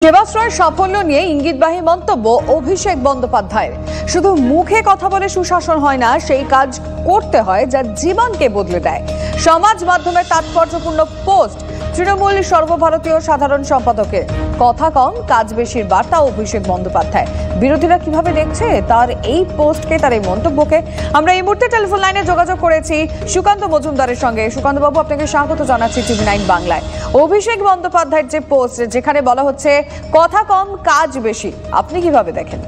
সেবাশ্রয়ের সাফল্য নিয়ে ইঙ্গিতবাহী মন্তব্য অভিষেক বন্দ্যোপাধ্যায়ের। শুধু মুখে কথা বলে সুশাসন হয় না, সেই কাজ করতে হয় যা জীবনকে বদলে দেয়। সমাজ মাধ্যমের তাৎপর্যপূর্ণ পোস্ট তৃণমূল সর্বভারতীয় সাধারণ সম্পাদকের। কথা কম কাজ বেশির বার্তা অভিষেক বন্দ্যোপাধ্যায়। বিরোধীরা কিভাবে দেখছে তার এই পোস্টকে, তার এই মন্তব্যকে? আমরা এই মুহূর্তে টেলিফোন লাইনে যোগাযোগ করেছি সুকান্ত মজুমদারের সঙ্গে। সুকান্ত বাবু, আপনাকে স্বাগত জানাচ্ছি TV9 বাংলায়। অভিষেক বন্দ্যোপাধ্যায়ের যে পোস্ট, যেখানে বলা হচ্ছে কথা কম কাজ বেশি, আপনি কিভাবে দেখেন?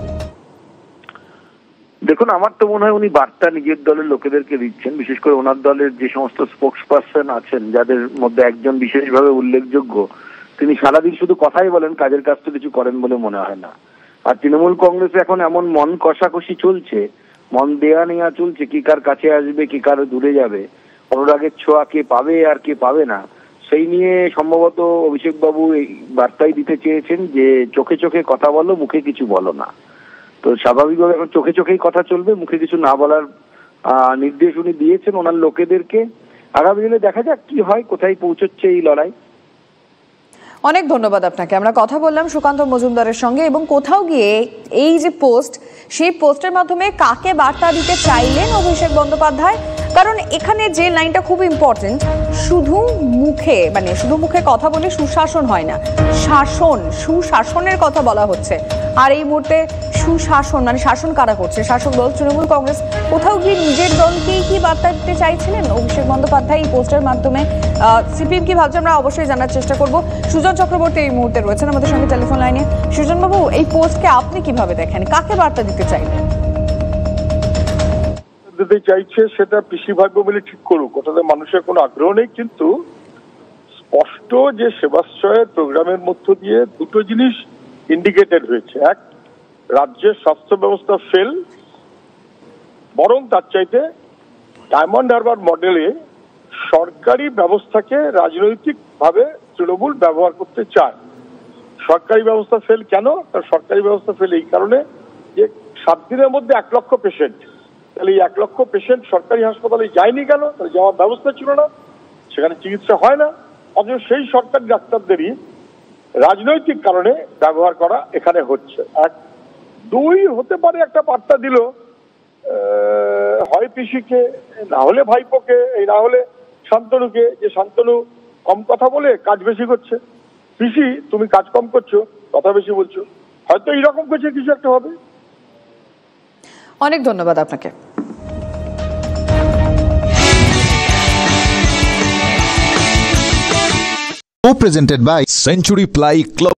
দেখুন, আমার তো মনে হয় উনি বার্তা নিজের দলের লোকেদেরকে দিচ্ছেন, বিশেষ করে ওনার দলের যে সমস্ত স্পোক্স পার্সন আছেন, যাদের মধ্যে একজন বিশেষভাবে উল্লেখযোগ্য। তিনি সারাদিন শুধু কথাই বলেন, কাজের কাজ তো কিছু করেন বলে মনে হয় না। আর তৃণমূল কংগ্রেসে এখন এমন মন কষাকষি চলছে, মন দেয়া নেওয়া চলছে, কি কার কাছে আসবে, কি কার দূরে যাবে, অনুরাগের ছোঁয়া কে পাবে আর কে পাবে না, সেই নিয়ে সম্ভবত অভিষেক বাবু এই বার্তাই দিতে চেয়েছেন যে চোখে চোখে কথা বলো, মুখে কিছু বলো না। তো স্বাভাবিকভাবে এখন চোখে চোখেই কথা চলবে, মুখে কিছু না বলার নির্দেশ উনি দিয়েছেন ওনার লোকেদেরকে। আগামী দিনে দেখা যাক কি হয়, কোথায় পৌঁছচ্ছে এই লড়াই। অনেক ধন্যবাদ আপনাকে। আমরা কথা বললাম সুকান্ত মজুমদারের সঙ্গে, এবং কোথাও গিয়ে এই যে পোস্ট, সেই পোস্টের মাধ্যমে কাকে বার্তা দিতে চাইলেন অভিষেক বন্দ্যোপাধ্যায়? কারণ এখানে যে লাইনটা খুব ইম্পর্টেন্ট, শুধু মুখে কথা বলে সুশাসন হয় না, সুশাসনের কথা বলা হচ্ছে। আর এই মুহূর্তে সুশাসন শাসন কারা করছে? শাসক দল তৃণমূল কংগ্রেস। কোথাও গিয়ে নিজের দলকেই কি বার্তা দিতে চাইছিলেন অভিষেক বন্দ্যোপাধ্যায় এই পোস্টের মাধ্যমে? সিপিএম কি ভাবছে আমরা অবশ্যই জানার চেষ্টা করব। সুজন চক্রবর্তী এই মুহূর্তে রয়েছেন আমাদের সঙ্গে টেলিফোন লাইনে। সুজন বাবু, এই পোস্টকে আপনি কিভাবে দেখেন? কাকে বার্তা দিতে চাইলেন? দিতে চাইছে সেটা পিসি ভাগ্য মিলে ঠিক করুক, ওটাতে মানুষের কোনো আগ্রহ নেই। কিন্তু স্পষ্ট যে সেবাশ্রয়ের প্রোগ্রামের মধ্য দিয়ে দুটো জিনিস ইন্ডিকেটেড হয়েছে। এক, রাজ্যের স্বাস্থ্য ব্যবস্থা ফেল, বরং তার চাইতে ডায়মন্ড হারবার মডেলে সরকারি ব্যবস্থাকে রাজনৈতিক ভাবে তৃণমূল ব্যবহার করতে চায়। সরকারি ব্যবস্থা ফেল কেন? কারণ সরকারি ব্যবস্থা ফেল এই কারণে যে 7 দিনের মধ্যে 1 লক্ষ পেশেন্ট, তাহলে এই 1 লক্ষ পেশেন্ট সরকারি হাসপাতালে যায়নি কেন? তাহলে যাওয়ার ব্যবস্থা ছিল না, সেখানে চিকিৎসা হয় না। অথচ সেই সরকারি ডাক্তারদেরই রাজনৈতিক কারণে ব্যবহার করা এখানে হচ্ছে। 1, 2 হতে পারে একটা বার্তা দিল, হয় পিসিকে, না হলে ভাইপোকে, এই না হলে শান্তনুকে, যে শান্তনু কম কথা বলে কাজ বেশি করছে, পিসি তুমি কাজ কম করছো, কথা বেশি বলছো, হয়তো এইরকম কিছু একটা হবে। অনেক ধন্যবাদ আপনাকে। Co-presented by Century Ply Club.